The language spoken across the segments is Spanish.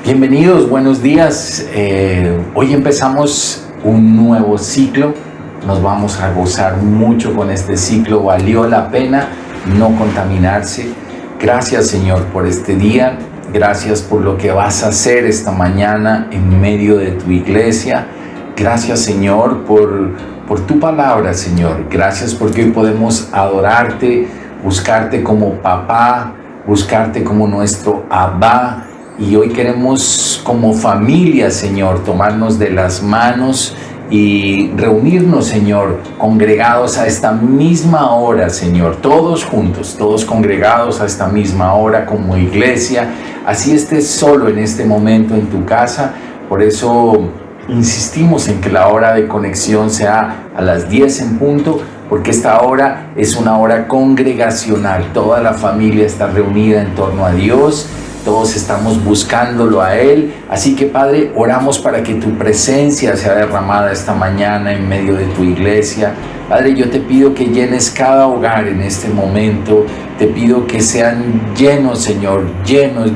Bienvenidos, buenos días. Hoy empezamos un nuevo ciclo. Nos vamos a gozar mucho con este ciclo. Valió la pena no contaminarse. Gracias, Señor, por este día. Gracias por lo que vas a hacer esta mañana en medio de tu iglesia. Gracias, Señor, por tu palabra, Señor. Gracias porque hoy podemos adorarte, buscarte como papá, buscarte como nuestro Abba. Y hoy queremos como familia, Señor, tomarnos de las manos y reunirnos, Señor, congregados a esta misma hora, Señor, todos juntos, todos congregados a esta misma hora como iglesia. Así estés solo en este momento en tu casa. Por eso insistimos en que la hora de conexión sea a las 10 en punto, porque esta hora es una hora congregacional. Toda la familia está reunida en torno a Dios. Todos estamos buscándolo a Él. Así que, Padre, oramos para que tu presencia sea derramada esta mañana en medio de tu iglesia. Padre, yo te pido que llenes cada hogar en este momento. Te pido que sean llenos, Señor, llenos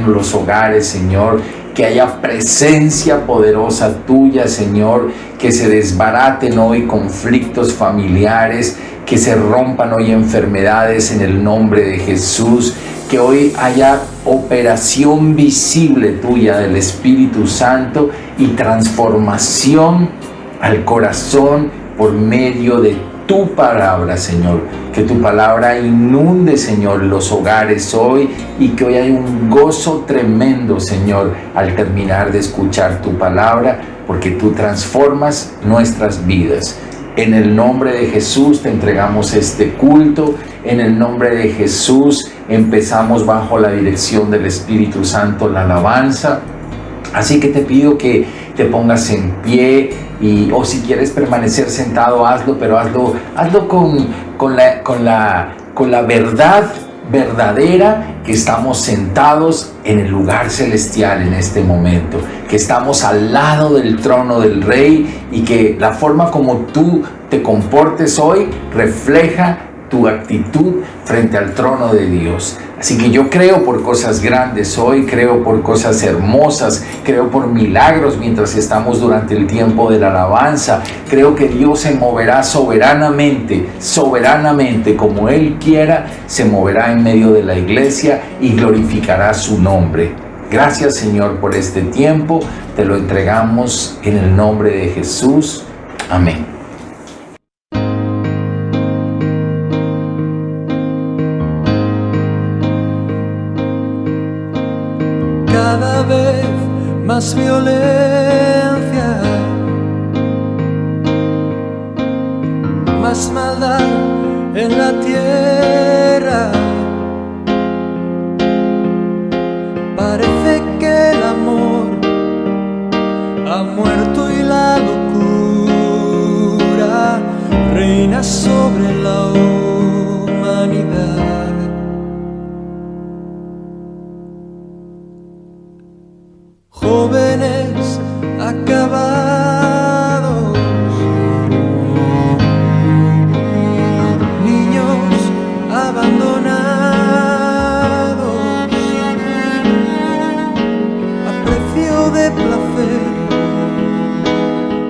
los hogares, Señor. Que haya presencia poderosa tuya, Señor. Que se desbaraten hoy conflictos familiares. Que se rompan hoy enfermedades en el nombre de Jesús. Que hoy haya operación visible tuya del Espíritu Santo y transformación al corazón por medio de tu palabra, Señor. Que tu palabra inunde, Señor, los hogares hoy y que hoy haya un gozo tremendo, Señor, al terminar de escuchar tu palabra, porque tú transformas nuestras vidas. En el nombre de Jesús te entregamos este culto. En el nombre de Jesús empezamos bajo la dirección del Espíritu Santo la alabanza. Así que te pido que te pongas en pie o si quieres permanecer sentado, hazlo, pero hazlo con la verdad verdadera que estamos sentados en el lugar celestial en este momento, que estamos al lado del trono del Rey y que la forma como tú te comportes hoy refleja tu actitud frente al trono de Dios. Así que yo creo por cosas grandes hoy, creo por cosas hermosas, creo por milagros mientras estamos durante el tiempo de la alabanza. Creo que Dios se moverá soberanamente como Él quiera, se moverá en medio de la iglesia y glorificará su nombre. Gracias, Señor, por este tiempo. Te lo entregamos en el nombre de Jesús. Amén. Cada vez más violencia, más maldad en la tierra. Parece que el amor ha muerto y la locura reina sobre la humanidad. Jóvenes acabados, niños abandonados, a precio de placer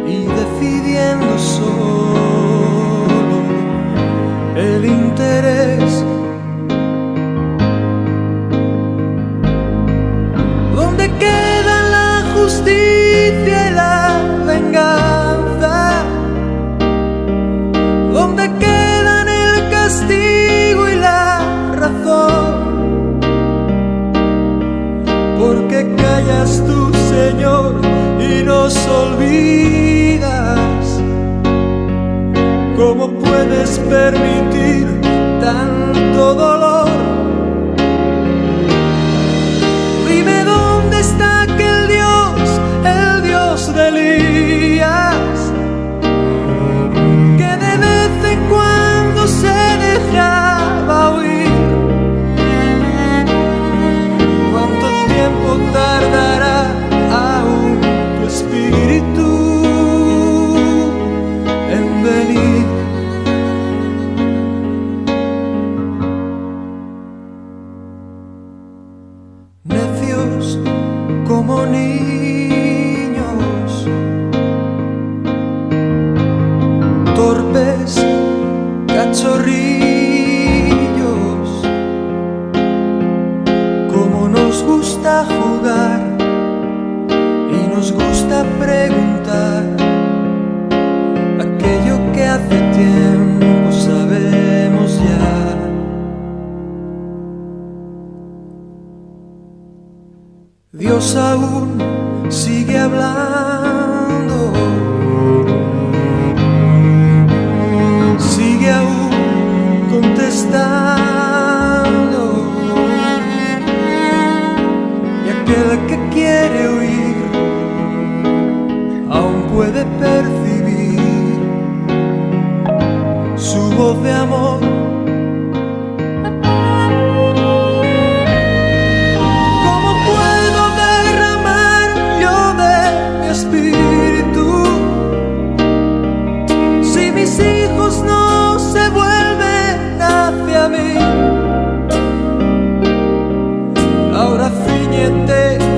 y decidiendo solo el interés. ¿Dónde queda justicia y la venganza? ¿Dónde quedan el castigo y la razón? ¿Por qué callas tú, Señor, y nos olvidas? ¿Cómo puedes permitir tanto dolor? Dime dónde está aquel Dios, el Dios de Elías, que de vez en cuando se dejaba oír. ¿Cuánto tiempo tardará aún tu espíritu en venir? Dios aún sigue hablando, sigue aún contestando, y aquel que quiere oír aún puede percibir su voz de amor.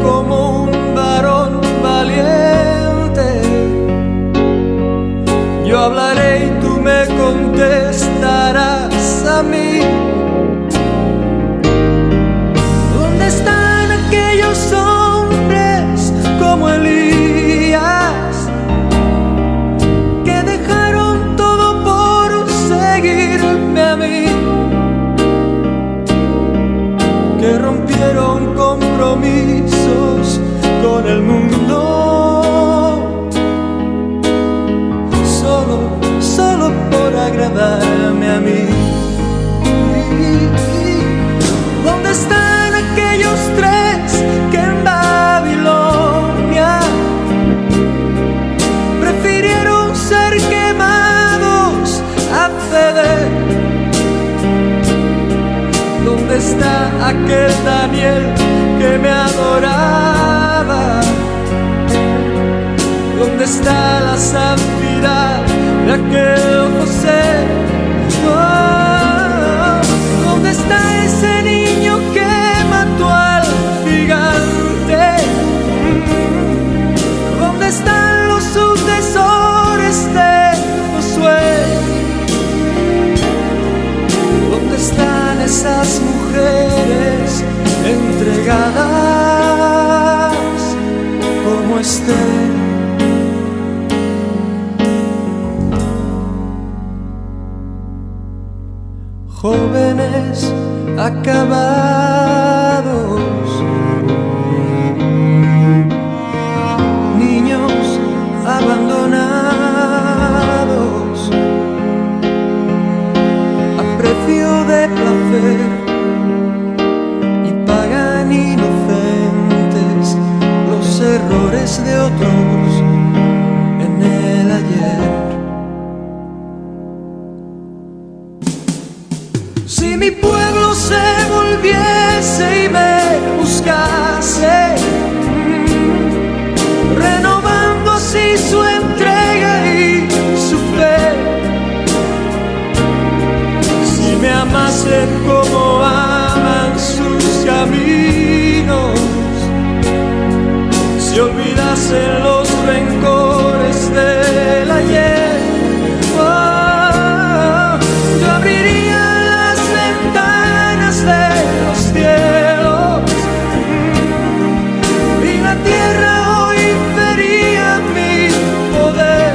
Como un varón valiente, yo hablaré y tú me contestarás a mí. ¿Dónde están aquellos hombres como Elías que dejaron todo por seguirme a mí? Que rompieron compromisos con el mundo, solo por agradarme a mí. ¿Dónde están aquellos tres que en Babilonia prefirieron ser quemados a ceder? ¿Dónde está aquel Daniel que me adoraba? ¿Dónde está la santidad de aquel José? Oh, ¿dónde está ese niño que mató al gigante? ¿Dónde están los sucesores de Josué? ¿Dónde están esas mujeres entregadas como Esther? Jóvenes acabados, niños abandonados a precio de placer, y pagan inocentes los errores de otros en el ayer. Si mi pueblo se volviese y me buscase, renovando así su entrega y su fe, si me amasen como aman sus caminos, si olvidasen los rencores del ayer, oh, yo abriría de los cielos y la tierra hoy vería mi poder.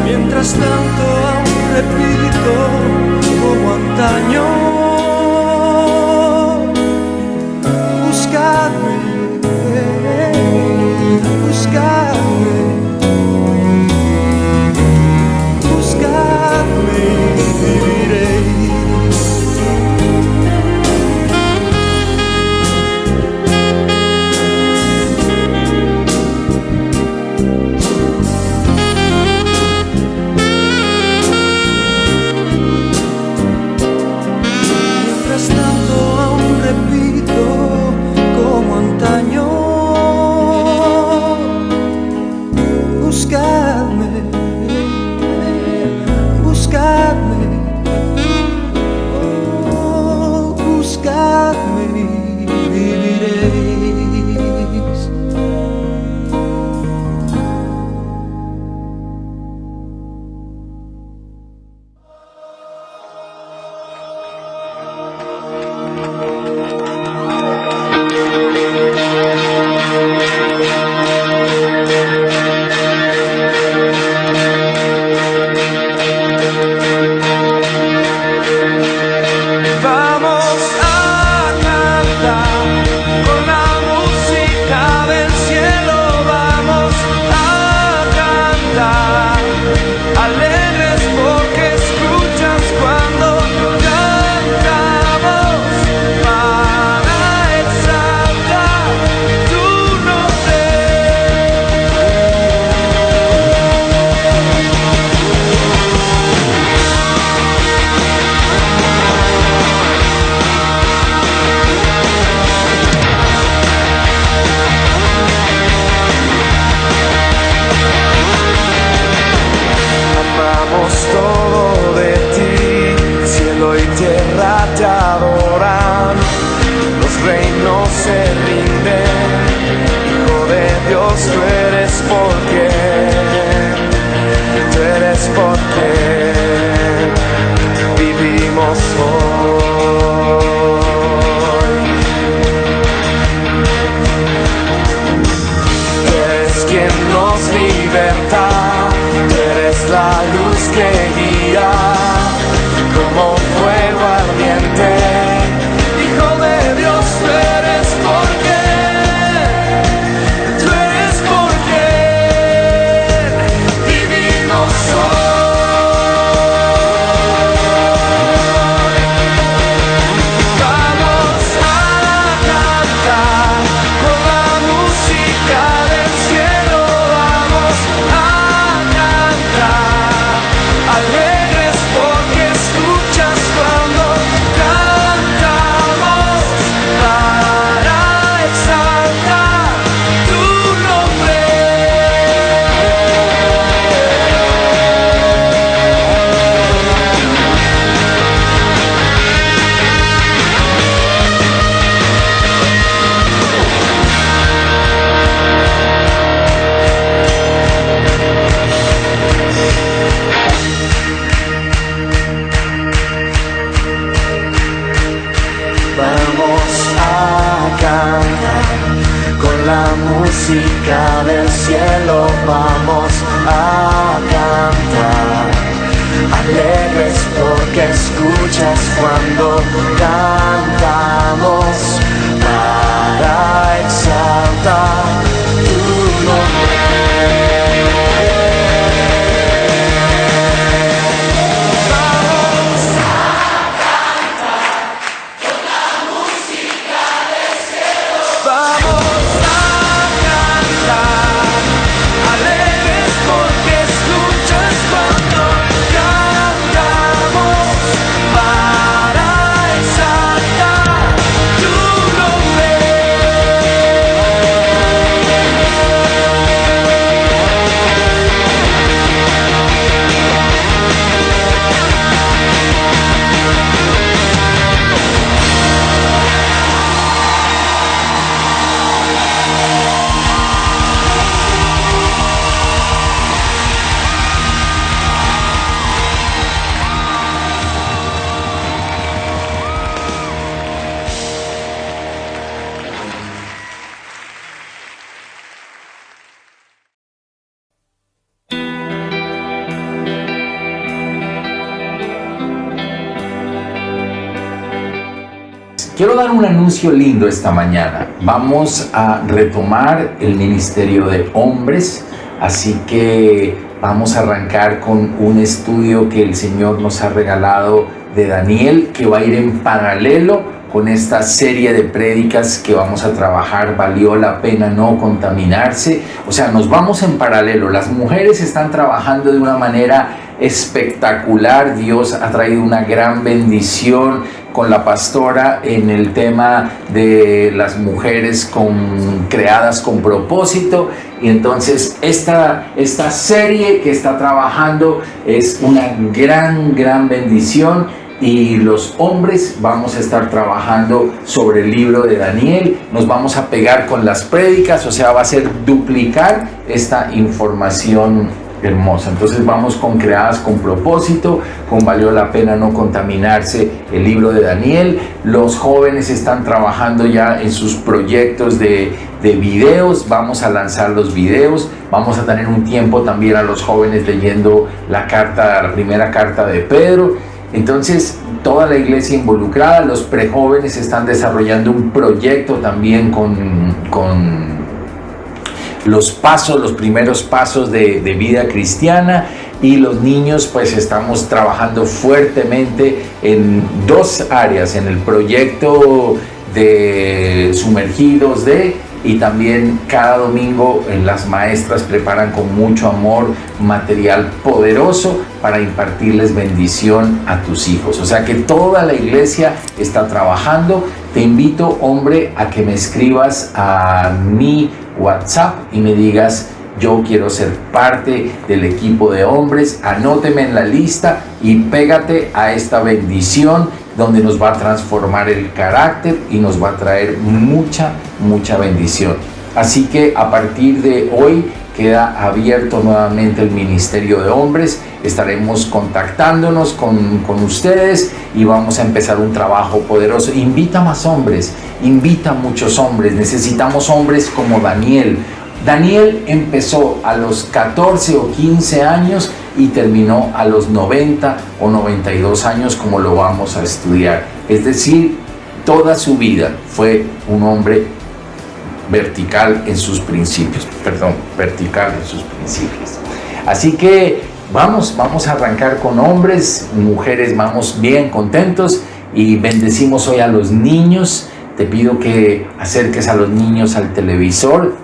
Mientras tanto aún repito como antaño: buscadme, buscadme, buscadme y viviréis. pedimos libertad. Tú eres la luz que guía como fuego ardiente. Hijo de Dios, tú eres porque divino soy. Vamos a cantar con la música del cielo. Vamos a cantar alegres porque escuchas cuando cantamos para exaltar tu nombre. Vamos a cantar con la música del cielo. Vamos a cantar alegres porque escuchas cuando cantamos para exaltar tu nombre. Quiero dar un anuncio lindo esta mañana. Vamos a retomar el ministerio de hombres, así que vamos a arrancar con un estudio que el Señor nos ha regalado de Daniel, que va a ir en paralelo con esta serie de prédicas que vamos a trabajar. Valió la pena no contaminarse. O sea, nos vamos en paralelo. Las mujeres están trabajando de una manera espectacular. Dios ha traído una gran bendición con la pastora en el tema de las mujeres creadas con propósito. Y entonces esta serie que está trabajando es una gran bendición. Y los hombres vamos a estar trabajando sobre el libro de Daniel. Nos vamos a pegar con las prédicas, o sea, va a ser duplicar esta información hermosa. Entonces vamos con creadas con propósito, con valió la pena no contaminarse, el libro de Daniel. Los jóvenes están trabajando ya en sus proyectos de videos. Vamos a lanzar los videos. Vamos a tener un tiempo también a los jóvenes leyendo la primera carta de Pedro. Entonces, toda la iglesia involucrada. Los prejóvenes están desarrollando un proyecto también con los primeros pasos de vida cristiana. Y los niños, pues estamos trabajando fuertemente en dos áreas, en el proyecto de Sumergidos y también cada domingo las maestras preparan con mucho amor material poderoso para impartirles bendición a tus hijos. O sea que toda la iglesia está trabajando. Te invito, hombre, a que me escribas a mi WhatsApp y me digas: yo quiero ser parte del equipo de hombres. Anóteme en la lista y pégate a esta bendición donde nos va a transformar el carácter y nos va a traer mucha bendición. Así que a partir de hoy queda abierto nuevamente el ministerio de hombres. Estaremos contactándonos con ustedes y vamos a empezar un trabajo poderoso. Invita más hombres, invita a muchos hombres. Necesitamos hombres como Daniel, Daniel empezó a los 14 o 15 años y terminó a los 90 o 92 años, como lo vamos a estudiar. Es decir, toda su vida fue un hombre vertical en sus principios. Así que vamos a arrancar con hombres, mujeres, vamos bien contentos y bendecimos hoy a los niños. Te pido que acerques a los niños al televisor.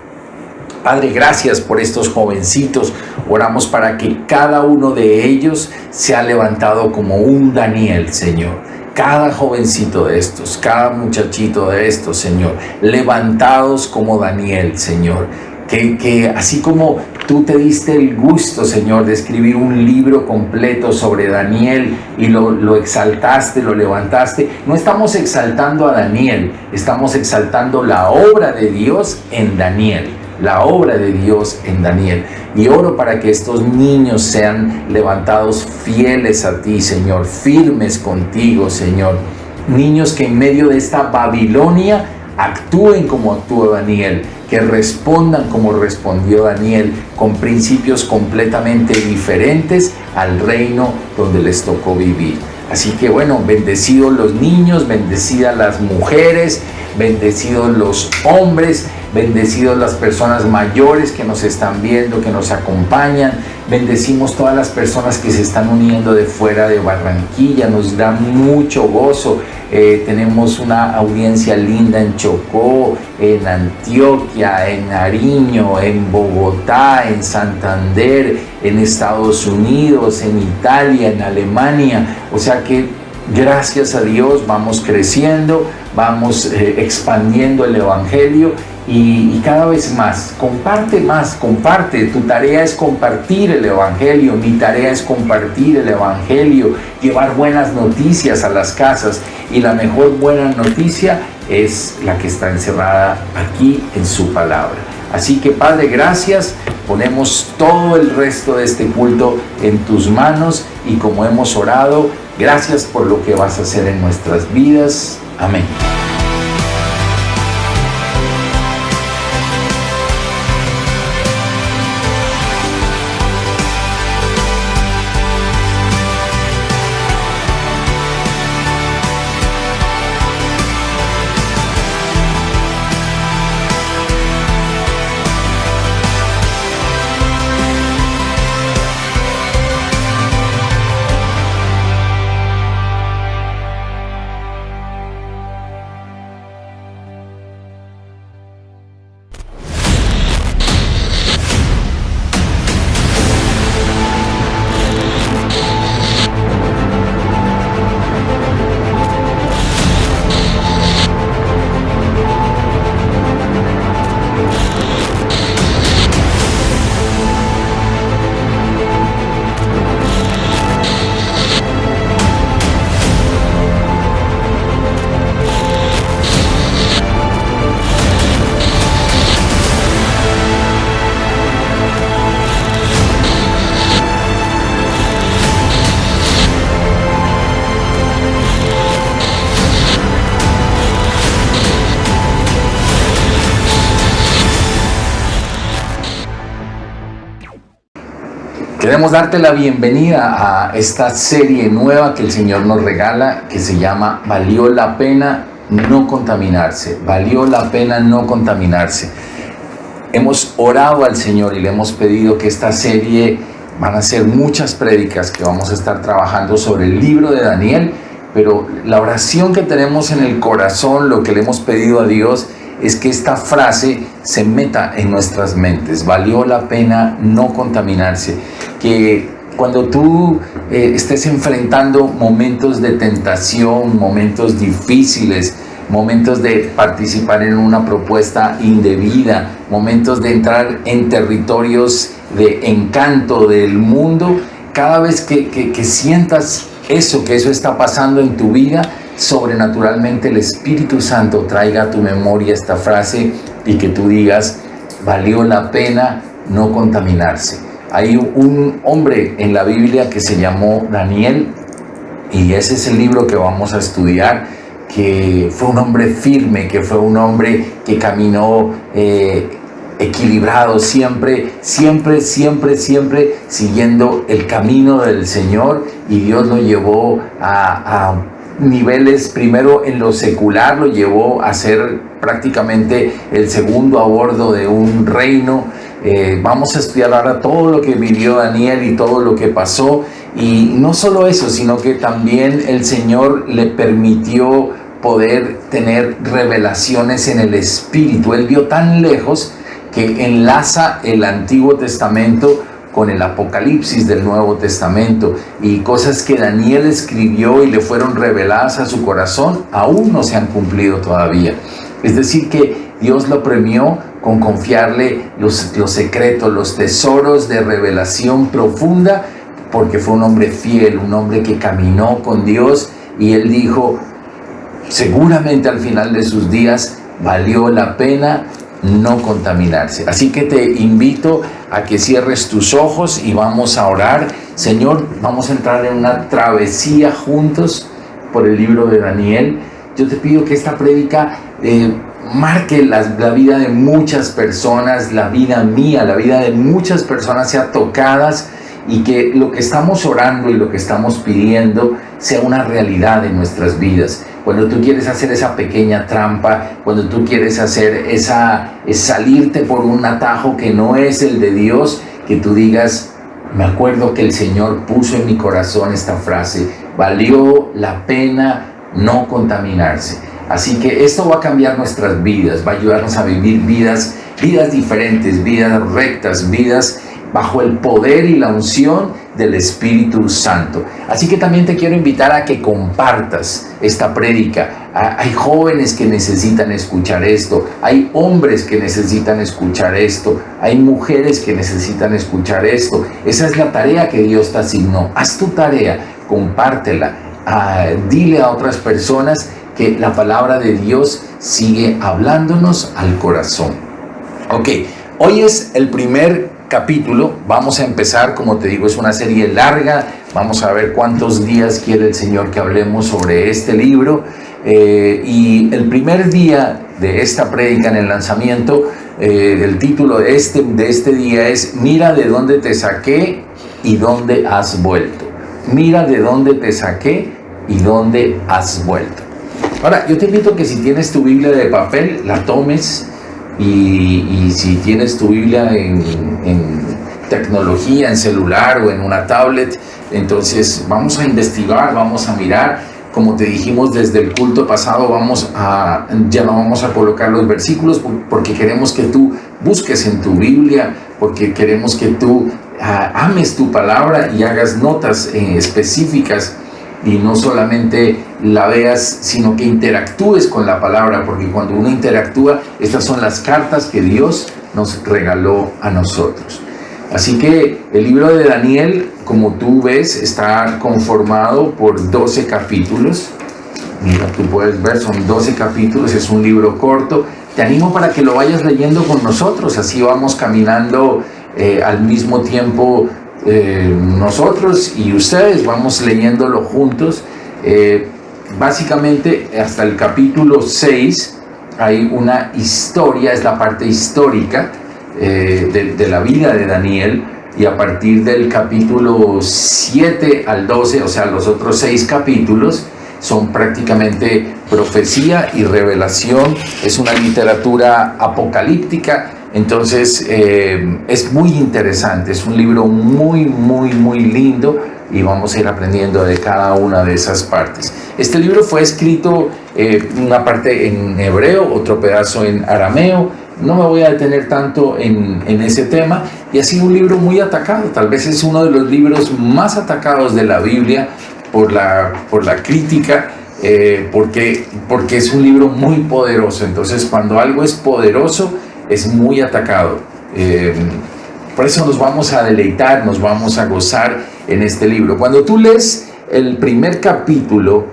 Padre, gracias por estos jovencitos. Oramos para que cada uno de ellos sea levantado como un Daniel, Señor. Cada jovencito de estos, cada muchachito de estos, Señor, levantados como Daniel, Señor. Que así como tú te diste el gusto, Señor, de escribir un libro completo sobre Daniel y lo exaltaste, lo levantaste, no estamos exaltando a Daniel, estamos exaltando la obra de Dios en Daniel. La obra de Dios en Daniel. Y oro para que estos niños sean levantados fieles a ti, Señor, firmes contigo, Señor. Niños que en medio de esta Babilonia actúen como actuó Daniel, que respondan como respondió Daniel, con principios completamente diferentes al reino donde les tocó vivir. Así que bueno, bendecidos los niños, bendecidas las mujeres, bendecidos los hombres, bendecidos las personas mayores que nos están viendo, que nos acompañan. Bendecimos todas las personas que se están uniendo de fuera de Barranquilla, nos da mucho gozo. Tenemos una audiencia linda en Chocó, en Antioquia, en Nariño, en Bogotá, en Santander, en Estados Unidos, en Italia, en Alemania. O sea que gracias a Dios vamos creciendo, vamos expandiendo el Evangelio y cada vez más. Comparte. Tu tarea es compartir el Evangelio, mi tarea es compartir el Evangelio, llevar buenas noticias a las casas, y la mejor buena noticia es la que está encerrada aquí en su palabra. Así que Padre, gracias, ponemos todo el resto de este culto en tus manos y como hemos orado, gracias por lo que vas a hacer en nuestras vidas. Amén. Queremos darte la bienvenida a esta serie nueva que el Señor nos regala, que se llama Valió la pena no contaminarse. Valió la pena no contaminarse. Hemos orado al Señor y le hemos pedido que esta serie van a ser muchas prédicas que vamos a estar trabajando sobre el libro de Daniel, pero la oración que tenemos en el corazón, lo que le hemos pedido a Dios, es que esta frase se meta en nuestras mentes. Valió la pena no contaminarse. Que cuando tú estés enfrentando momentos de tentación, momentos difíciles, momentos de participar en una propuesta indebida, momentos de entrar en territorios de encanto del mundo, cada vez que sientas eso, que eso está pasando en tu vida, sobrenaturalmente el Espíritu Santo traiga a tu memoria esta frase y que tú digas, valió la pena no contaminarse. Hay un hombre en la Biblia que se llamó Daniel, y ese es el libro que vamos a estudiar, que fue un hombre firme, que fue un hombre que caminó equilibrado, siempre siguiendo el camino del Señor, y Dios lo llevó a niveles, primero en lo secular, lo llevó a ser prácticamente el segundo a bordo de un reino. Vamos a estudiar ahora todo lo que vivió Daniel y todo lo que pasó, y no solo eso, sino que también el Señor le permitió poder tener revelaciones en el Espíritu. Él vio tan lejos que enlaza el Antiguo Testamento con el Apocalipsis del Nuevo Testamento, y cosas que Daniel escribió y le fueron reveladas a su corazón aún no se han cumplido todavía. Es decir, que Dios lo premió con confiarle los secretos, los tesoros de revelación profunda, porque fue un hombre fiel, un hombre que caminó con Dios, y él dijo, seguramente al final de sus días valió la pena no contaminarse. Así que te invito a que cierres tus ojos y vamos a orar. Señor, vamos a entrar en una travesía juntos por el libro de Daniel. Yo te pido que esta prédica marque la vida de muchas personas, la vida mía, la vida de muchas personas sea tocadas, y que lo que estamos orando y lo que estamos pidiendo sea una realidad en nuestras vidas. Cuando tú quieres hacer esa pequeña trampa, cuando tú quieres hacer salirte por un atajo que no es el de Dios, que tú digas, me acuerdo que el Señor puso en mi corazón esta frase, valió la pena no contaminarse. Así que esto va a cambiar nuestras vidas, va a ayudarnos a vivir vidas diferentes, vidas rectas, vidas bajo el poder y la unción del Espíritu Santo. Así que también te quiero invitar a que compartas esta prédica. Hay jóvenes que necesitan escuchar esto, hay hombres que necesitan escuchar esto, hay mujeres que necesitan escuchar esto. Esa es la tarea que Dios te asignó. Haz tu tarea, compártela, dile a otras personas que la palabra de Dios sigue hablándonos al corazón. Ok, hoy es el primer capítulo. Vamos a empezar, como te digo, es una serie larga. Vamos a ver cuántos días quiere el Señor que hablemos sobre este libro. Y el primer día de esta prédica en el lanzamiento, el título de este día es Mira de dónde te saqué y dónde has vuelto. Mira de dónde te saqué y dónde has vuelto. Ahora, yo te invito a que si tienes tu Biblia de papel, la tomes. Y si tienes tu Biblia en tecnología, en celular o en una tablet, entonces vamos a investigar, vamos a mirar. Como te dijimos desde el culto pasado, ya no vamos a colocar los versículos porque queremos que tú busques en tu Biblia, porque queremos que tú ames tu palabra y hagas notas específicas, y no solamente la veas, sino que interactúes con la palabra, porque cuando uno interactúa, estas son las cartas que Dios nos regaló a nosotros. Así que el libro de Daniel, como tú ves, está conformado por 12 capítulos. Mira, tú puedes ver, son 12 capítulos, es un libro corto. Te animo para que lo vayas leyendo con nosotros, así vamos caminando al mismo tiempo. Nosotros y ustedes vamos leyéndolo juntos. Básicamente hasta el capítulo 6 hay una historia, es la parte histórica de la vida de Daniel, y a partir del capítulo 7 al 12, o sea, los otros 6 capítulos son prácticamente profecía y revelación. Es una literatura apocalíptica. Entonces es muy interesante, es un libro muy lindo, y vamos a ir aprendiendo de cada una de esas partes. Este libro fue escrito una parte en hebreo, otro pedazo en arameo. No me voy a detener tanto en ese tema, y ha sido un libro muy atacado. Tal vez es uno de los libros más atacados de la Biblia por la crítica, porque es un libro muy poderoso. Entonces, cuando algo es poderoso, es muy atacado. Por eso nos vamos a deleitar, nos vamos a gozar en este libro. Cuando tú lees el primer capítulo,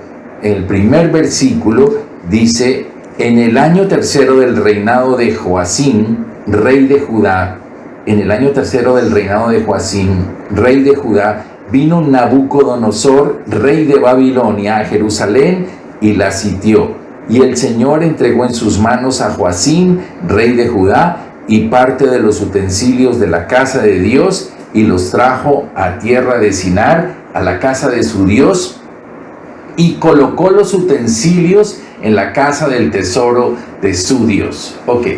el primer versículo, dice: en el año tercero del reinado de Joacim, rey de Judá, en el año tercero del reinado de Joacim, rey de Judá, vino Nabucodonosor, rey de Babilonia, a Jerusalén y la sitió. Y el Señor entregó en sus manos a Joacim, rey de Judá, y parte de los utensilios de la casa de Dios y los trajo a tierra de Sinar, a la casa de su Dios, y colocó los utensilios en la casa del tesoro de su Dios. Ok,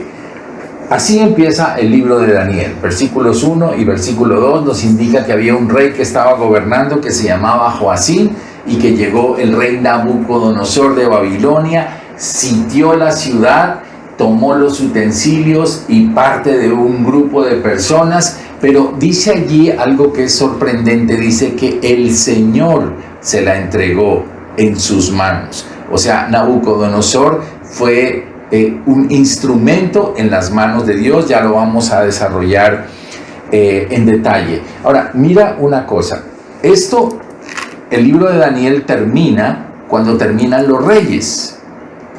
así empieza el libro de Daniel. Versículos 1 y versículo 2 nos indica que había un rey que estaba gobernando que se llamaba Joacim, y que llegó el rey Nabucodonosor de Babilonia, sitió la ciudad, tomó los utensilios y parte de un grupo de personas, pero dice allí algo que es sorprendente, dice que el Señor se la entregó en sus manos. O sea, Nabucodonosor fue un instrumento en las manos de Dios. Ya lo vamos a desarrollar en detalle. Ahora, mira una cosa, el libro de Daniel termina cuando terminan los reyes.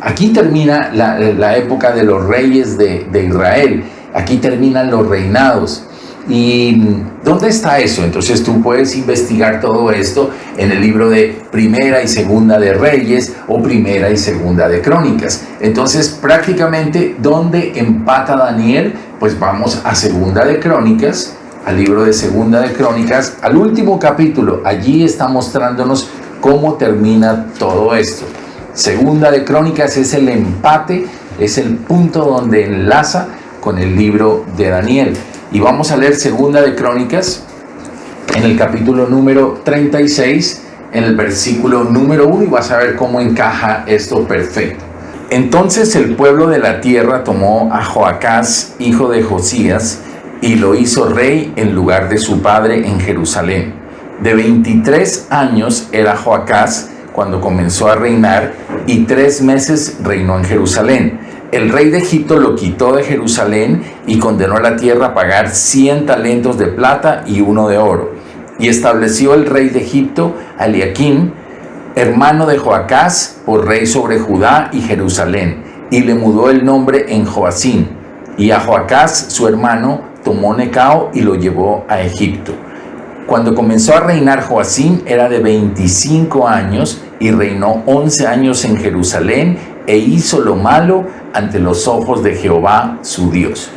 Aquí termina la época de los reyes de Israel. Aquí terminan los reinados. ¿Y dónde está eso? Entonces tú puedes investigar todo esto en el libro de Primera y Segunda de Reyes o Primera y Segunda de Crónicas. Entonces prácticamente, ¿dónde empata Daniel? Pues vamos a Segunda de Crónicas, al libro de Segunda de Crónicas, al último capítulo. Allí está mostrándonos cómo termina todo esto. Segunda de Crónicas es el empate, es el punto donde enlaza con el libro de Daniel. Y vamos a leer Segunda de Crónicas en el capítulo número 36, en el versículo número 1, y vas a ver cómo encaja esto perfecto. Entonces el pueblo de la tierra tomó a Joacás, hijo de Josías, y lo hizo rey en lugar de su padre en Jerusalén. De 23 años era Joacás cuando comenzó a reinar, y 3 meses reinó en Jerusalén. El rey de Egipto lo quitó de Jerusalén y condenó a la tierra a pagar 100 talentos de plata y 1 de oro. Y estableció el rey de Egipto a Eliaquim, hermano de Joacás, por rey sobre Judá y Jerusalén, y le mudó el nombre en Joacim. Y a Joacás, su hermano, tomó Necao y lo llevó a Egipto. Cuando comenzó a reinar Joacim era de 25 años y reinó 11 años en Jerusalén e hizo lo malo ante los ojos de Jehová su Dios.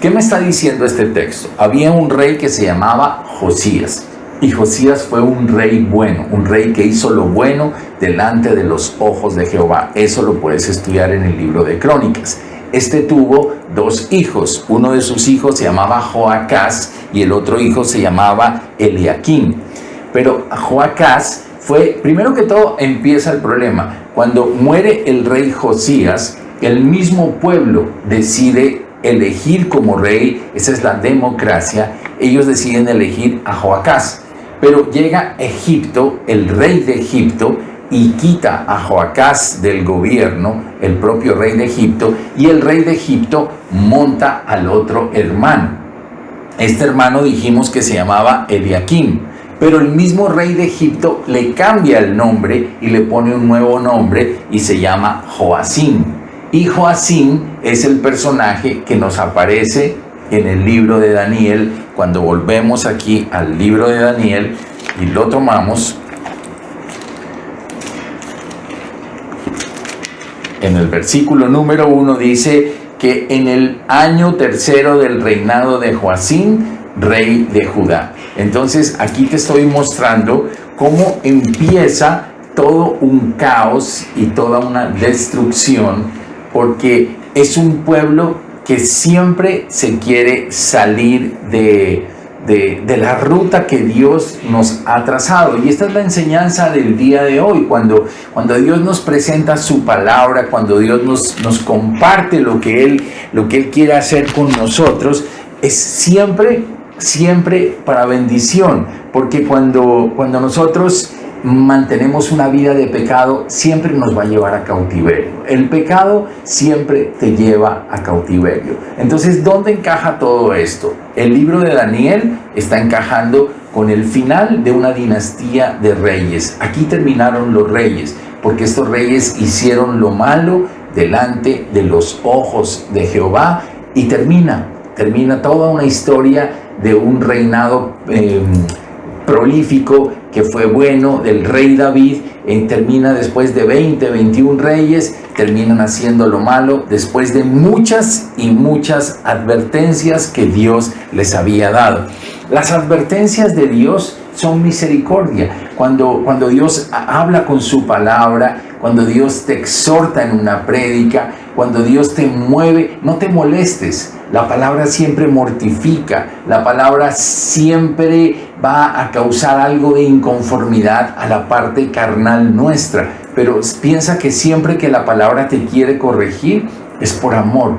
¿Qué me está diciendo este texto? Había un rey que se llamaba Josías, y Josías fue un rey bueno, un rey que hizo lo bueno delante de los ojos de Jehová. Eso lo puedes estudiar en el libro de Crónicas. Este tuvo 2 hijos. Uno de sus hijos se llamaba Joacás y el otro hijo se llamaba Eliaquim. Pero Joacás primero que todo empieza el problema. Cuando muere el rey Josías, el mismo pueblo decide elegir como rey. Esa es la democracia. Ellos deciden elegir a Joacás. Pero llega Egipto, el rey de Egipto, y quita a Joacás del gobierno, el propio rey de Egipto, y el rey de Egipto monta al otro hermano. Este hermano dijimos que se llamaba Eliaquim, pero el mismo rey de Egipto le cambia el nombre y le pone un nuevo nombre y se llama Joacim. Y Joacim es el personaje que nos aparece en el libro de Daniel. Cuando volvemos aquí al libro de Daniel y lo tomamos, en el versículo número 1 dice que en el año 3 del reinado de Joacim, rey de Judá. Entonces aquí te estoy mostrando cómo empieza todo un caos y toda una destrucción, porque es un pueblo que siempre se quiere salir de la ruta que Dios nos ha trazado. Y esta es la enseñanza del día de hoy. Cuando Dios nos presenta su palabra, cuando Dios nos comparte lo que Él quiere hacer con nosotros, es siempre para bendición. Porque cuando nosotros mantenemos una vida de pecado, siempre nos va a llevar a cautiverio. El pecado siempre te lleva a cautiverio. Entonces, ¿dónde encaja todo esto? El libro de Daniel está encajando con el final de una dinastía de reyes. Aquí terminaron los reyes, porque estos reyes hicieron lo malo delante de los ojos de Jehová, y termina toda una historia de un reinado prolífico que fue bueno del rey David. Termina después de 21 reyes, terminan haciendo lo malo después de muchas y muchas advertencias que Dios les había dado. Las advertencias de Dios son misericordia. Cuando Dios habla con su palabra, cuando Dios te exhorta en una prédica, cuando Dios te mueve, no te molestes. La palabra siempre mortifica, la palabra siempre va a causar algo de inconformidad a la parte carnal nuestra. Pero piensa que siempre que la palabra te quiere corregir, es por amor.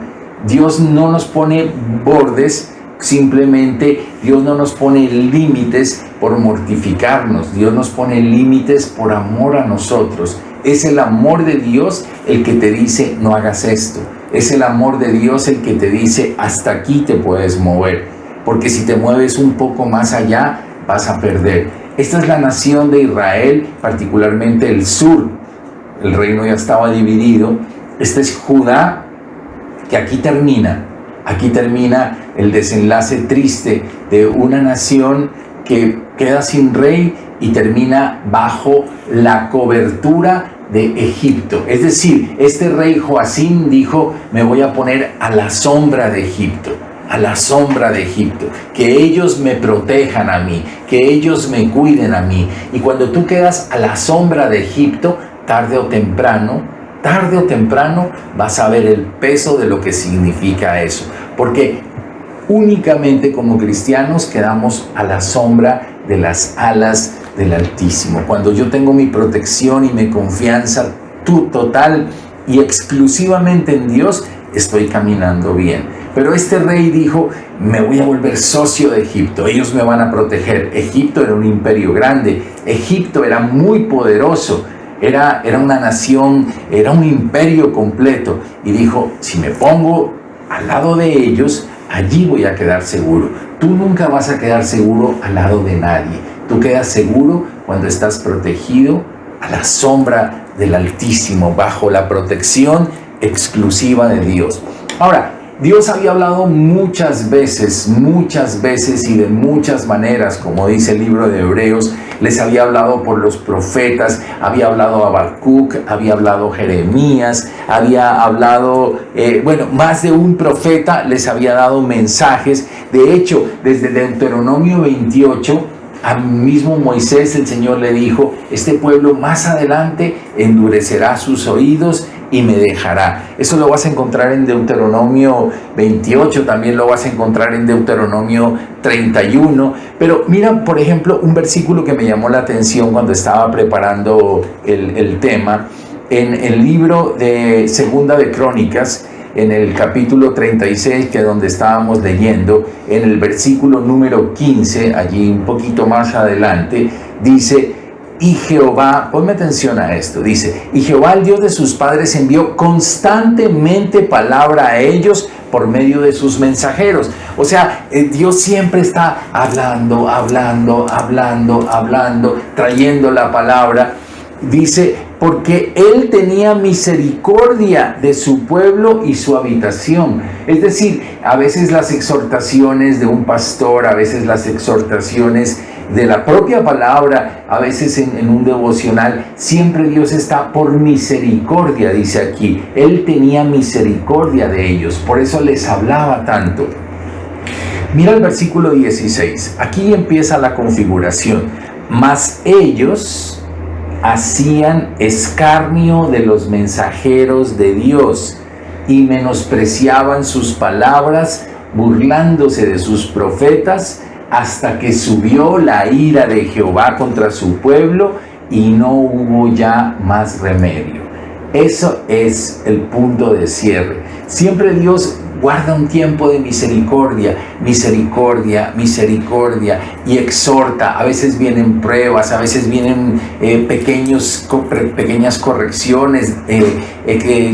Dios no nos pone bordes, simplemente Dios no nos pone límites por mortificarnos. Dios nos pone límites por amor a nosotros. Es el amor de Dios el que te dice no hagas esto. Es el amor de Dios el que te dice hasta aquí te puedes mover. Porque si te mueves un poco más allá vas a perder. Esta es la nación de Israel, particularmente el sur. El reino ya estaba dividido. Este es Judá, que aquí termina el desenlace triste de una nación que queda sin rey y termina bajo la cobertura de Egipto. Es decir, este rey Joacim dijo, me voy a poner a la sombra de Egipto, que ellos me protejan a mí, que ellos me cuiden a mí. Y cuando tú quedas a la sombra de Egipto, tarde o temprano vas a ver el peso de lo que significa eso. Porque únicamente como cristianos quedamos a la sombra de las alas del Altísimo. Cuando yo tengo mi protección y mi confianza total y exclusivamente en Dios, estoy caminando bien. Pero este rey dijo, me voy a volver socio de Egipto, ellos me van a proteger. Egipto era un imperio grande, Egipto era muy poderoso, era una nación, era un imperio completo. Y dijo, si me pongo al lado de ellos, allí voy a quedar seguro. Tú nunca vas a quedar seguro al lado de nadie. Tú quedas seguro cuando estás protegido a la sombra del Altísimo, bajo la protección exclusiva de Dios. Ahora, Dios había hablado muchas veces y de muchas maneras, como dice el libro de Hebreos. Les había hablado por los profetas, había hablado Habacuc, había hablado Jeremías, había hablado, más de un profeta les había dado mensajes. De hecho, desde Deuteronomio 28, a mismo Moisés el Señor le dijo, este pueblo más adelante endurecerá sus oídos y me dejará. Eso lo vas a encontrar en Deuteronomio 28, también lo vas a encontrar en Deuteronomio 31. Pero mira, por ejemplo, un versículo que me llamó la atención cuando estaba preparando el tema, en el libro de Segunda de Crónicas, en el capítulo 36, que es donde estábamos leyendo, en el versículo número 15, allí un poquito más adelante, dice, y Jehová, ponme atención a esto, dice, y Jehová, el Dios de sus padres, envió constantemente palabra a ellos por medio de sus mensajeros. O sea, Dios siempre está hablando, trayendo la palabra. Dice, porque Él tenía misericordia de su pueblo y su habitación. Es decir, a veces las exhortaciones de un pastor, a veces las exhortaciones de la propia palabra, a veces en un devocional, siempre Dios está por misericordia, dice aquí. Él tenía misericordia de ellos, por eso les hablaba tanto. Mira el versículo 16, aquí empieza la configuración. Mas ellos hacían escarnio de los mensajeros de Dios y menospreciaban sus palabras, burlándose de sus profetas, hasta que subió la ira de Jehová contra su pueblo y no hubo ya más remedio. Eso es el punto de cierre. Siempre Dios guarda un tiempo de misericordia y exhorta. A veces vienen pruebas, a veces vienen pequeñas correcciones,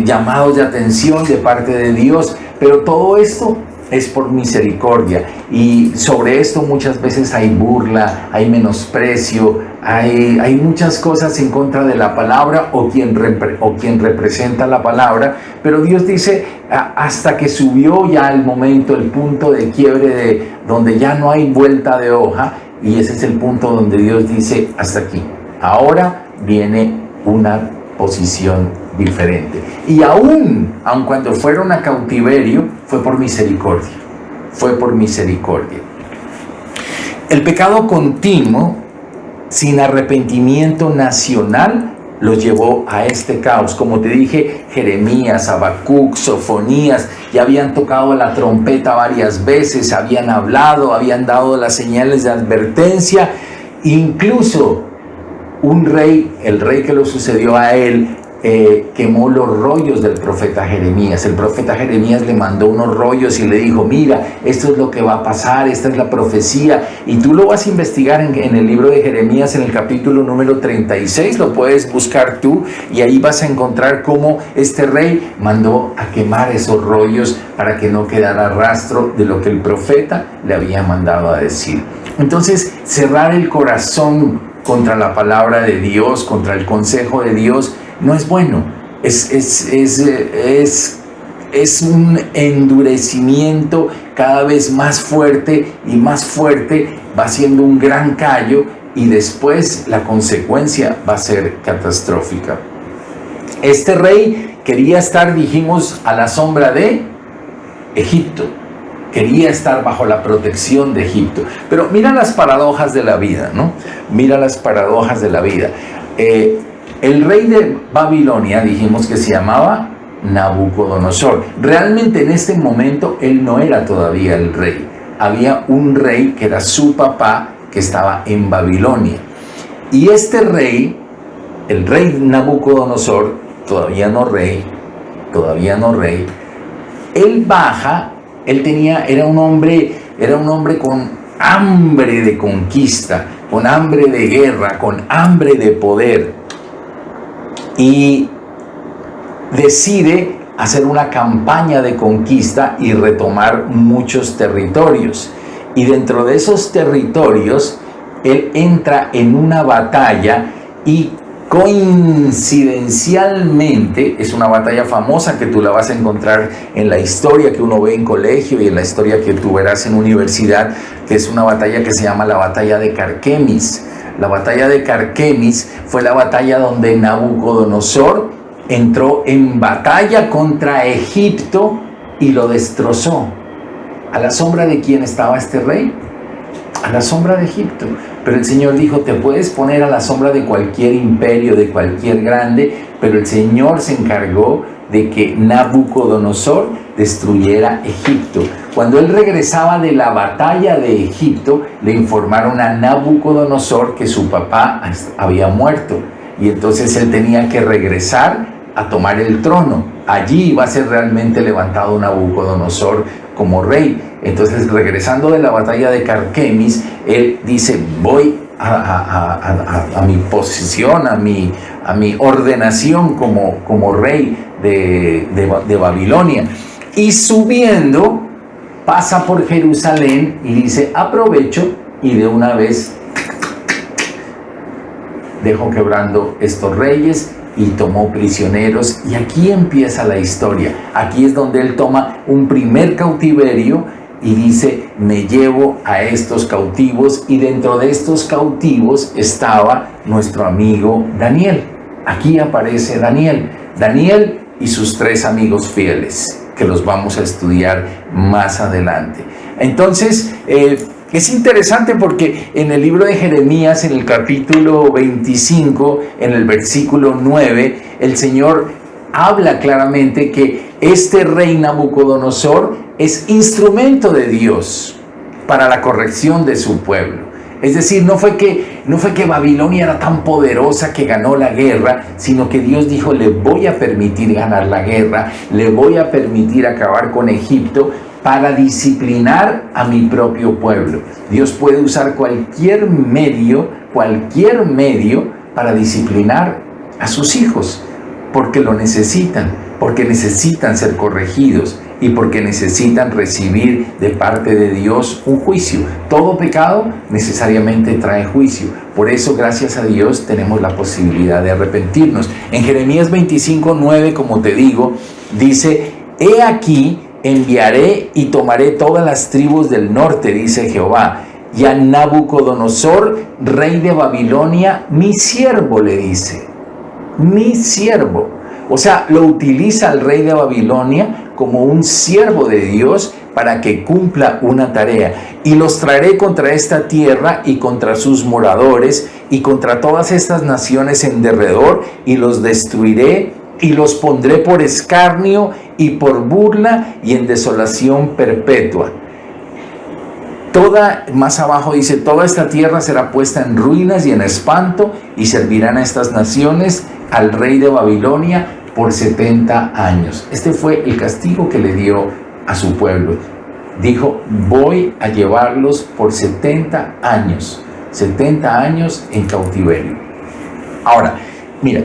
llamados de atención de parte de Dios, pero todo esto es por misericordia, y sobre esto muchas veces hay burla, hay menosprecio, hay muchas cosas en contra de la palabra o quien representa la palabra, pero Dios dice hasta que subió ya el momento, el punto de quiebre de donde ya no hay vuelta de hoja, y ese es el punto donde Dios dice hasta aquí. Ahora viene una posición diferente. Y aun cuando fueron a cautiverio, fue por misericordia. Fue por misericordia. El pecado continuo, sin arrepentimiento nacional, los llevó a este caos. Como te dije, Jeremías, Habacuc, Sofonías ya habían tocado la trompeta varias veces, habían hablado, habían dado las señales de advertencia. Incluso un rey, el rey que lo sucedió a él, quemó los rollos del profeta Jeremías. El profeta Jeremías le mandó unos rollos y le dijo: mira, esto es lo que va a pasar, esta es la profecía, y tú lo vas a investigar en el libro de Jeremías, en el capítulo número 36, lo puedes buscar tú, y ahí vas a encontrar cómo este rey mandó a quemar esos rollos para que no quedara rastro de lo que el profeta le había mandado a decir. Entonces, cerrar el corazón contra la palabra de Dios, contra el consejo de Dios, no es bueno. Es un endurecimiento cada vez más fuerte y más fuerte, va siendo un gran callo, y después la consecuencia va a ser catastrófica. Este rey quería estar, dijimos, a la sombra de Egipto. Quería estar bajo la protección de Egipto. Pero mira las paradojas de la vida, ¿no? Mira las paradojas de la vida. El rey de Babilonia, dijimos que se llamaba Nabucodonosor. Realmente en este momento él no era todavía el rey. Había un rey que era su papá, que estaba en Babilonia. Y este rey, el rey Nabucodonosor, todavía no rey, él baja. Era un hombre con hambre de conquista, con hambre de guerra, con hambre de poder. Y decide hacer una campaña de conquista y retomar muchos territorios. Y dentro de esos territorios, él entra en una batalla, y coincidencialmente, es una batalla famosa que tú la vas a encontrar en la historia que uno ve en colegio y en la historia que tú verás en universidad, que es una batalla que se llama la batalla de Carquemis. La batalla de Carquemis fue la batalla donde Nabucodonosor entró en batalla contra Egipto y lo destrozó. ¿A la sombra de quién estaba este rey? A la sombra de Egipto. Pero el Señor dijo: te puedes poner a la sombra de cualquier imperio, de cualquier grande, pero el Señor se encargó de que Nabucodonosor destruyera Egipto. Cuando él regresaba de la batalla de Egipto, le informaron a Nabucodonosor que su papá había muerto, y entonces él tenía que regresar a tomar el trono. Allí iba a ser realmente levantado Nabucodonosor como rey. Entonces, regresando de la batalla de Carquemis, él dice: voy a mi posición, a mi ordenación como rey de Babilonia. Y subiendo, pasa por Jerusalén y dice: aprovecho y de una vez dejo quebrando estos reyes, y tomó prisioneros. Y aquí empieza la historia. Aquí es donde él toma un primer cautiverio y dice: me llevo a estos cautivos. Y dentro de estos cautivos estaba nuestro amigo Daniel. Aquí aparece Daniel y sus 3 amigos fieles, que los vamos a estudiar más adelante. Entonces, es interesante porque en el libro de Jeremías, en el capítulo 25, en el versículo 9, el Señor habla claramente que este rey Nabucodonosor es instrumento de Dios para la corrección de su pueblo. Es decir, no fue que Babilonia era tan poderosa que ganó la guerra, sino que Dios dijo: le voy a permitir ganar la guerra, le voy a permitir acabar con Egipto, para disciplinar a mi propio pueblo. Dios puede usar cualquier medio para disciplinar a sus hijos, porque lo necesitan, porque necesitan ser corregidos y porque necesitan recibir de parte de Dios un juicio. Todo pecado necesariamente trae juicio. Por eso, gracias a Dios, tenemos la posibilidad de arrepentirnos. En Jeremías 25:9, como te digo, dice: he aquí, enviaré y tomaré todas las tribus del norte, dice Jehová, y a Nabucodonosor, rey de Babilonia, mi siervo, le dice, mi siervo. O sea, lo utiliza el rey de Babilonia como un siervo de Dios para que cumpla una tarea. Y los traeré contra esta tierra y contra sus moradores y contra todas estas naciones en derredor, y los destruiré y los pondré por escarnio y por burla y en desolación perpetua. Más abajo dice, toda esta tierra será puesta en ruinas y en espanto, y servirán a estas naciones al rey de Babilonia por 70 años. Este fue el castigo que le dio a su pueblo. Dijo, voy a llevarlos por 70 años en cautiverio. Ahora, mira,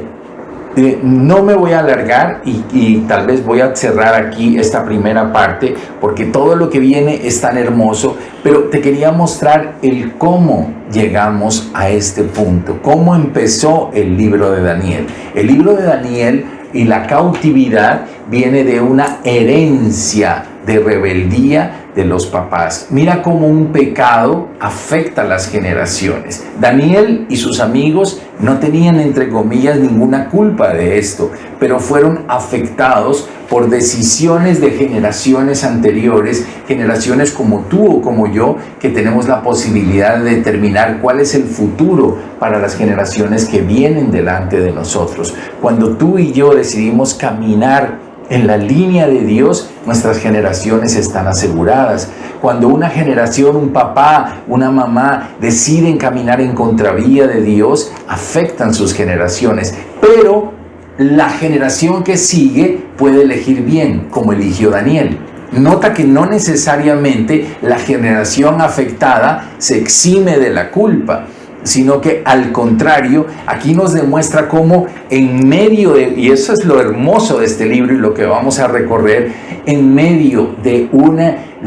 no me voy a alargar y tal vez voy a cerrar aquí esta primera parte, porque todo lo que viene es tan hermoso, pero te quería mostrar el cómo llegamos a este punto, cómo empezó el libro de Daniel. El libro de Daniel y la cautividad viene de una herencia de rebeldía de los papás. Mira cómo un pecado afecta a las generaciones. Daniel y sus amigos no tenían, entre comillas, ninguna culpa de esto, pero fueron afectados por decisiones de generaciones anteriores, generaciones como tú o como yo, que tenemos la posibilidad de determinar cuál es el futuro para las generaciones que vienen delante de nosotros. Cuando tú y yo decidimos caminar en la línea de Dios, nuestras generaciones están aseguradas. Cuando una generación, un papá, una mamá deciden caminar en contravía de Dios, afectan sus generaciones. Pero la generación que sigue puede elegir bien, como eligió Daniel. Nota que no necesariamente la generación afectada se exime de la culpa, sino que al contrario, aquí nos demuestra cómo en medio de, y eso es lo hermoso de este libro y lo que vamos a recorrer, en medio de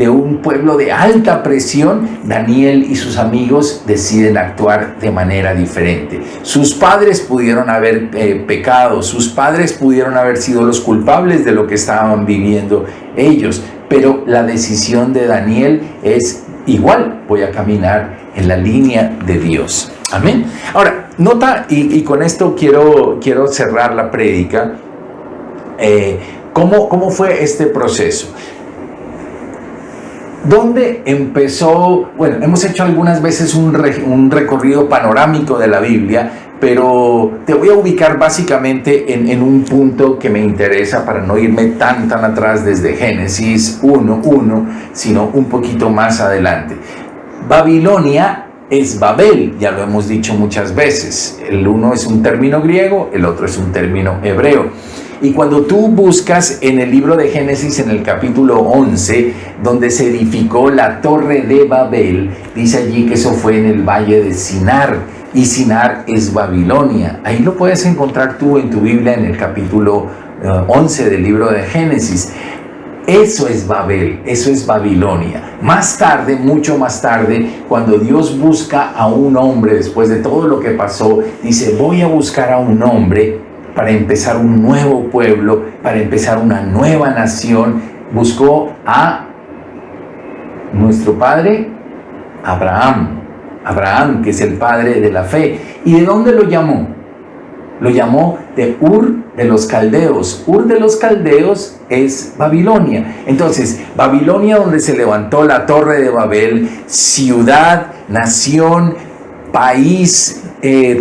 un pueblo de alta presión, Daniel y sus amigos deciden actuar de manera diferente. Sus padres pudieron haber pecado, sus padres pudieron haber sido los culpables de lo que estaban viviendo ellos, pero la decisión de Daniel es igual, voy a caminar en la línea de Dios. Amén. Ahora, nota, y con esto quiero cerrar la prédica, ¿cómo fue este proceso? ¿Dónde empezó? Bueno, hemos hecho algunas veces un recorrido panorámico de la Biblia, pero te voy a ubicar básicamente en un punto que me interesa para no irme tan atrás desde Génesis 1:1, sino un poquito más adelante. Babilonia es Babel, ya lo hemos dicho muchas veces. El uno es un término griego, el otro es un término hebreo. Y cuando tú buscas en el libro de Génesis, en el capítulo 11, donde se edificó la torre de Babel, dice allí que eso fue en el valle de Sinar, y Sinar es Babilonia. Ahí lo puedes encontrar tú en tu Biblia en el capítulo 11 del libro de Génesis. Eso es Babel, eso es Babilonia. Más tarde, mucho más tarde, cuando Dios busca a un hombre, después de todo lo que pasó, dice, voy a buscar a un hombre para empezar un nuevo pueblo, para empezar una nueva nación. Buscó a nuestro padre Abraham, que es el padre de la fe. ¿Y de dónde lo llamó? Lo llamó de Ur de los Caldeos. Ur de los Caldeos es Babilonia. Entonces, Babilonia, donde se levantó la torre de Babel, ciudad, nación, país,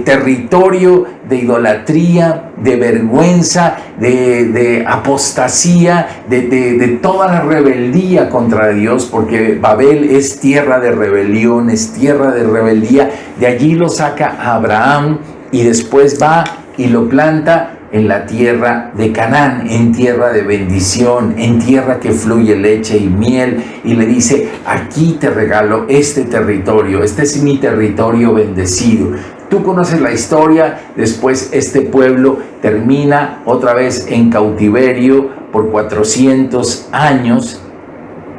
territorio de idolatría, de vergüenza, de apostasía, de toda la rebeldía contra Dios, porque Babel es tierra de rebelión, es tierra de rebeldía. De allí lo saca a Abraham y después va y lo planta en la tierra de Canaán, en tierra de bendición, en tierra que fluye leche y miel, y le dice, aquí te regalo este territorio, este es mi territorio bendecido. Tú conoces la historia. Después este pueblo termina otra vez en cautiverio por 400 años.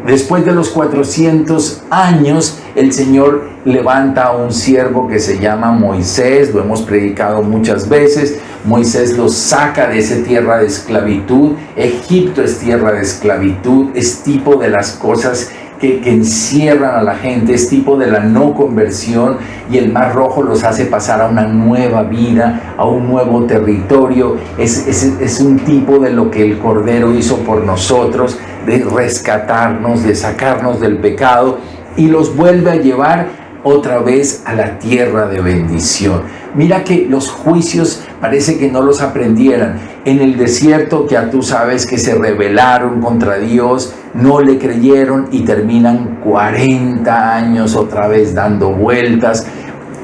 Después de los 400 años, el Señor levanta a un siervo que se llama Moisés, lo hemos predicado muchas veces. Moisés los saca de esa tierra de esclavitud. Egipto es tierra de esclavitud, es tipo de las cosas que encierran a la gente, es tipo de la no conversión, y el Mar Rojo los hace pasar a una nueva vida, a un nuevo territorio. Es un tipo de lo que el Cordero hizo por nosotros, de rescatarnos, de sacarnos del pecado, y los vuelve a llevar otra vez a la tierra de bendición. Mira que los juicios parece que no los aprendieran. En el desierto ya tú sabes que se rebelaron contra Dios, no le creyeron y terminan 40 años otra vez dando vueltas.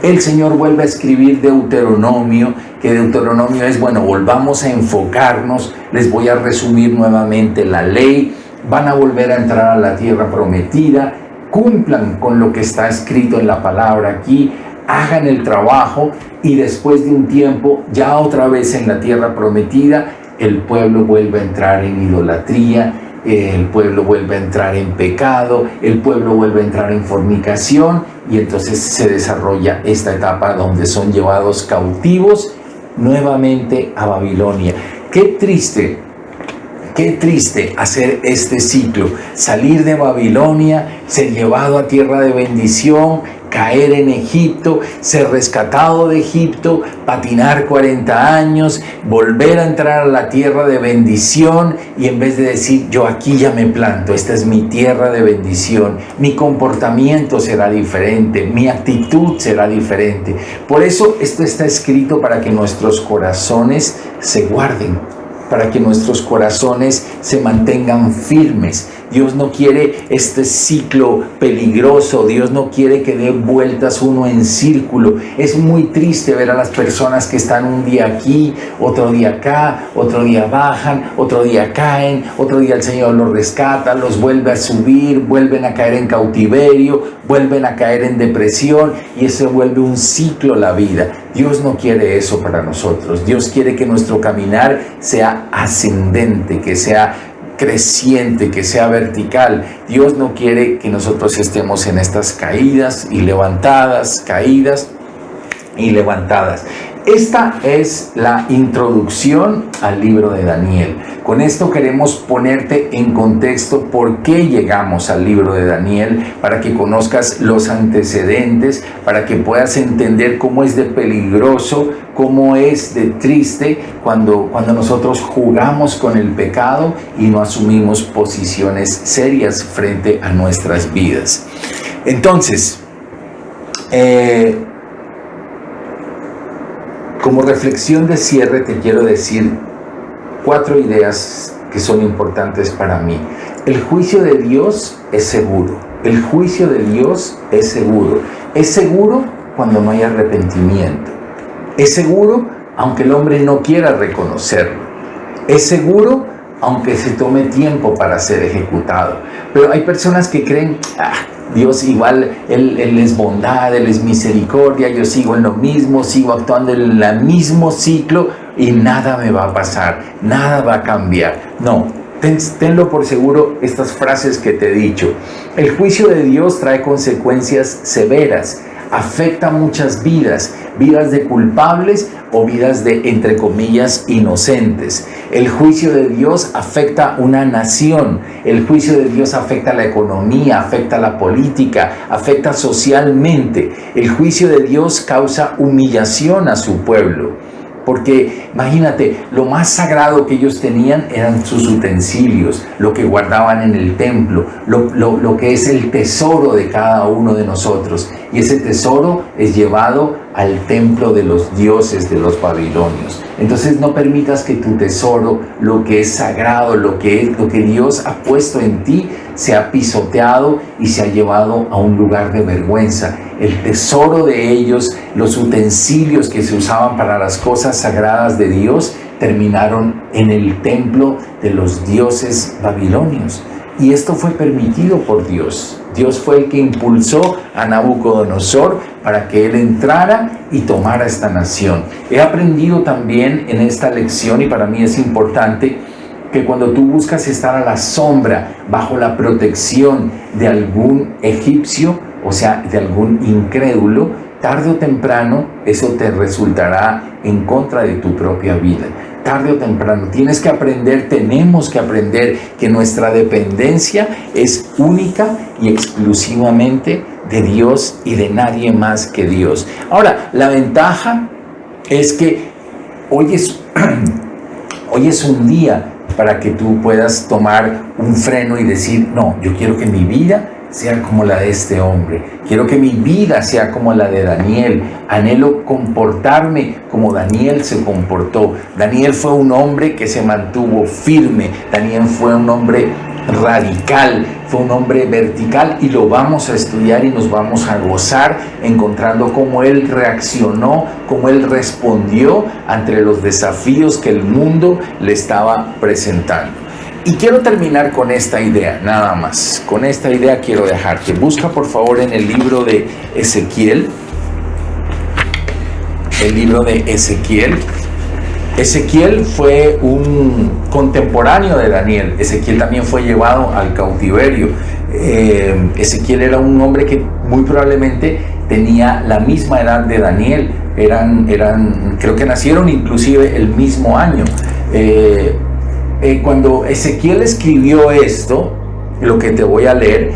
El Señor vuelve a escribir Deuteronomio, que Deuteronomio es, bueno, volvamos a enfocarnos, les voy a resumir nuevamente la ley, van a volver a entrar a la tierra prometida, cumplan con lo que está escrito en la palabra aquí, hagan el trabajo, y después de un tiempo, ya otra vez en la tierra prometida, el pueblo vuelve a entrar en idolatría, el pueblo vuelve a entrar en pecado, el pueblo vuelve a entrar en fornicación, y entonces se desarrolla esta etapa donde son llevados cautivos nuevamente a Babilonia. Qué triste hacer este ciclo, salir de Babilonia, ser llevado a tierra de bendición, caer en Egipto, ser rescatado de Egipto, patinar 40 años, volver a entrar a la tierra de bendición, y en vez de decir yo aquí ya me planto, esta es mi tierra de bendición, mi comportamiento será diferente, mi actitud será diferente. Por eso esto está escrito para que nuestros corazones se guarden, para que nuestros corazones se mantengan firmes. Dios no quiere este ciclo peligroso, Dios no quiere que dé vueltas uno en círculo. Es muy triste ver a las personas que están un día aquí, otro día acá, otro día bajan, otro día caen, otro día el Señor los rescata, los vuelve a subir, vuelven a caer en cautiverio, vuelven a caer en depresión, y eso vuelve un ciclo la vida. Dios no quiere eso para nosotros. Dios quiere que nuestro caminar sea ascendente, que sea creciente, que sea vertical. Dios no quiere que nosotros estemos en estas caídas y levantadas, caídas y levantadas. Esta es la introducción al libro de Daniel. Con esto queremos ponerte en contexto por qué llegamos al libro de Daniel, para que conozcas los antecedentes, para que puedas entender cómo es de peligroso, cómo es de triste cuando nosotros jugamos con el pecado y no asumimos posiciones serias frente a nuestras vidas. Entonces, como reflexión de cierre te quiero decir 4 ideas que son importantes para mí. El juicio de Dios es seguro. El juicio de Dios es seguro. Es seguro cuando no hay arrepentimiento. Es seguro aunque el hombre no quiera reconocerlo. Es seguro aunque se tome tiempo para ser ejecutado. Pero hay personas que creen, Dios igual, Él es bondad, Él es misericordia, yo sigo en lo mismo, sigo actuando en el mismo ciclo y nada me va a pasar, nada va a cambiar. No, tenlo por seguro estas frases que te he dicho. El juicio de Dios trae consecuencias severas, afecta muchas vidas, vidas de culpables o vidas de, entre comillas, inocentes. El juicio de Dios afecta una nación, el juicio de Dios afecta la economía, afecta la política, afecta socialmente. El juicio de Dios causa humillación a su pueblo. Porque imagínate, lo más sagrado que ellos tenían eran sus utensilios, lo que guardaban en el templo, lo que es el tesoro de cada uno de nosotros. Y ese tesoro es llevado al templo de los dioses de los babilonios. Entonces no permitas que tu tesoro, lo que es sagrado, lo que Dios ha puesto en ti, sea pisoteado y se ha llevado a un lugar de vergüenza. El tesoro de ellos, los utensilios que se usaban para las cosas sagradas de Dios, terminaron en el templo de los dioses babilonios. Y esto fue permitido por Dios. Dios fue el que impulsó a Nabucodonosor para que él entrara y tomara esta nación. He aprendido también en esta lección, y para mí es importante, que cuando tú buscas estar a la sombra, bajo la protección de algún egipcio, o sea, de algún incrédulo, tarde o temprano eso te resultará en contra de tu propia vida. tarde o temprano. Tienes que aprender, tenemos que aprender que nuestra dependencia es única y exclusivamente de Dios y de nadie más que Dios. Ahora, la ventaja es que hoy es un día para que tú puedas tomar un freno y decir, no, yo quiero que mi vida sea como la de este hombre. Quiero que mi vida sea como la de Daniel. Anhelo comportarme como Daniel se comportó. Daniel fue un hombre que se mantuvo firme. Daniel fue un hombre radical, fue un hombre vertical, y lo vamos a estudiar y nos vamos a gozar encontrando cómo él reaccionó, cómo él respondió ante los desafíos que el mundo le estaba presentando. Y quiero terminar con esta idea, nada más. Con esta idea quiero dejarte. Busca por favor en el libro de Ezequiel. El libro de Ezequiel. Ezequiel fue un contemporáneo de Daniel. Ezequiel también fue llevado al cautiverio. Ezequiel era un hombre que muy probablemente tenía la misma edad de Daniel. Creo que nacieron inclusive el mismo año. Cuando Ezequiel escribió esto, lo que te voy a leer,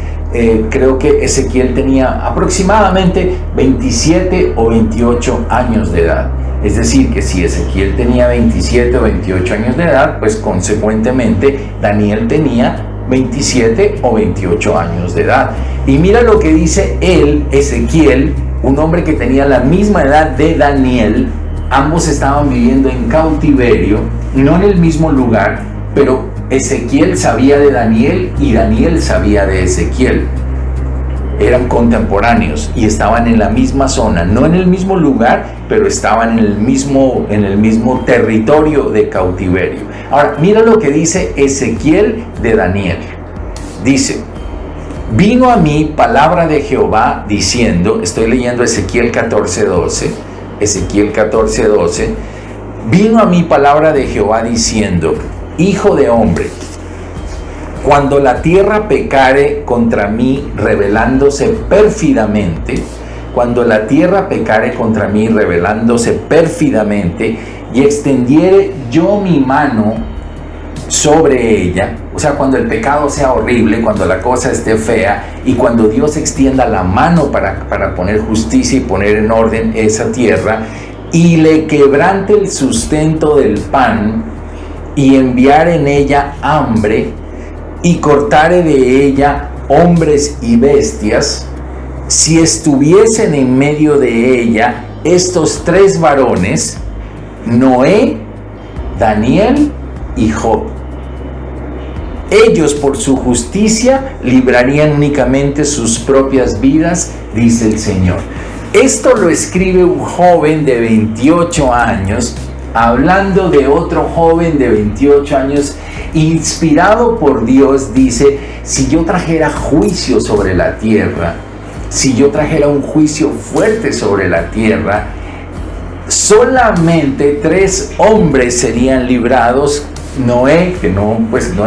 creo que Ezequiel tenía aproximadamente 27 o 28 años de edad. Es decir, que si Ezequiel tenía 27 o 28 años de edad, pues consecuentemente Daniel tenía 27 o 28 años de edad. Y mira lo que dice él, Ezequiel, un hombre que tenía la misma edad de Daniel. Ambos estaban viviendo en cautiverio, no en el mismo lugar, pero Ezequiel sabía de Daniel y Daniel sabía de Ezequiel. Eran contemporáneos y estaban en la misma zona, no en el mismo lugar, pero estaban en el mismo territorio de cautiverio. Ahora, mira lo que dice Ezequiel de Daniel. Dice: vino a mí palabra de Jehová diciendo, estoy leyendo Ezequiel 14:12, Ezequiel 14:12, vino a mí palabra de Jehová diciendo: hijo de hombre, cuando la tierra pecare contra mí rebelándose pérfidamente, cuando la tierra pecare contra mí rebelándose pérfidamente, y extendiere yo mi mano sobre ella, o sea, cuando el pecado sea horrible, cuando la cosa esté fea, y cuando Dios extienda la mano para poner justicia y poner en orden esa tierra, y le quebrante el sustento del pan, y enviar en ella hambre, y cortare de ella hombres y bestias, si estuviesen en medio de ella estos tres varones, Noé, Daniel y Job, ellos por su justicia librarían únicamente sus propias vidas, dice el Señor. Esto lo escribe un joven de 28 años, hablando de otro joven de 28 años, inspirado por Dios. Dice: si yo trajera juicio sobre la tierra, si yo trajera un juicio fuerte sobre la tierra, solamente 3 hombres serían librados: Noé, que no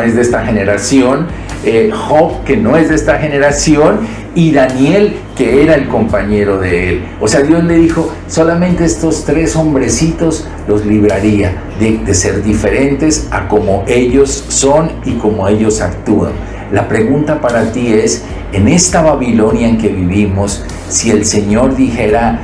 es de esta generación, Job, que no es de esta generación, y Daniel, que era el compañero de él. O sea, Dios le dijo, solamente estos 3 hombrecitos los libraría de ser diferentes a como ellos son y como ellos actúan. La pregunta para ti es, en esta Babilonia en que vivimos, si el Señor dijera,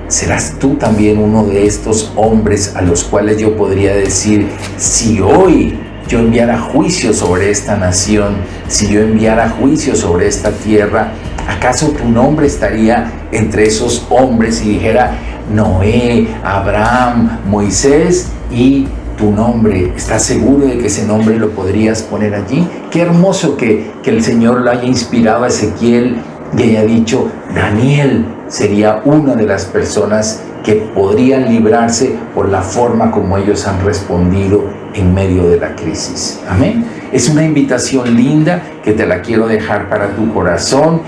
¿serás tú también uno de estos hombres a los cuales yo podría decir, si hoy yo enviara juicio sobre esta nación, si yo enviara juicio sobre esta tierra, ¿acaso tu nombre estaría entre esos hombres y dijera Noé, Abraham, Moisés, y tu nombre? ¿Estás seguro de que ese nombre lo podrías poner allí? Qué hermoso que el Señor lo haya inspirado a Ezequiel y haya dicho, Daniel sería una de las personas que podrían librarse por la forma como ellos han respondido en medio de la crisis. Amén. Es una invitación linda que te la quiero dejar para tu corazón.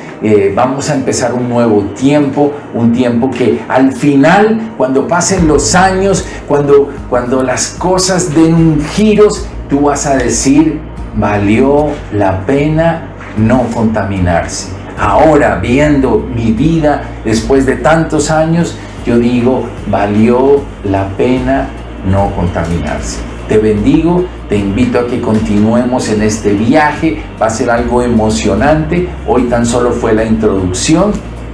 Vamos a empezar un nuevo tiempo, un tiempo que al final, cuando pasen los años, cuando las cosas den giros, tú vas a decir, valió la pena no contaminarse. Ahora, viendo mi vida después de tantos años, yo digo, valió la pena no contaminarse. Te bendigo, te invito a que continuemos en este viaje, va a ser algo emocionante. Hoy tan solo fue la introducción,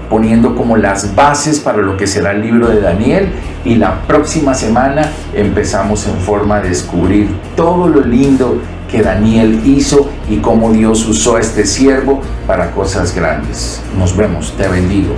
poniendo como las bases para lo que será el libro de Daniel, y la próxima semana empezamos en forma de descubrir todo lo lindo que Daniel hizo y cómo Dios usó a este siervo para cosas grandes. Nos vemos, te bendigo.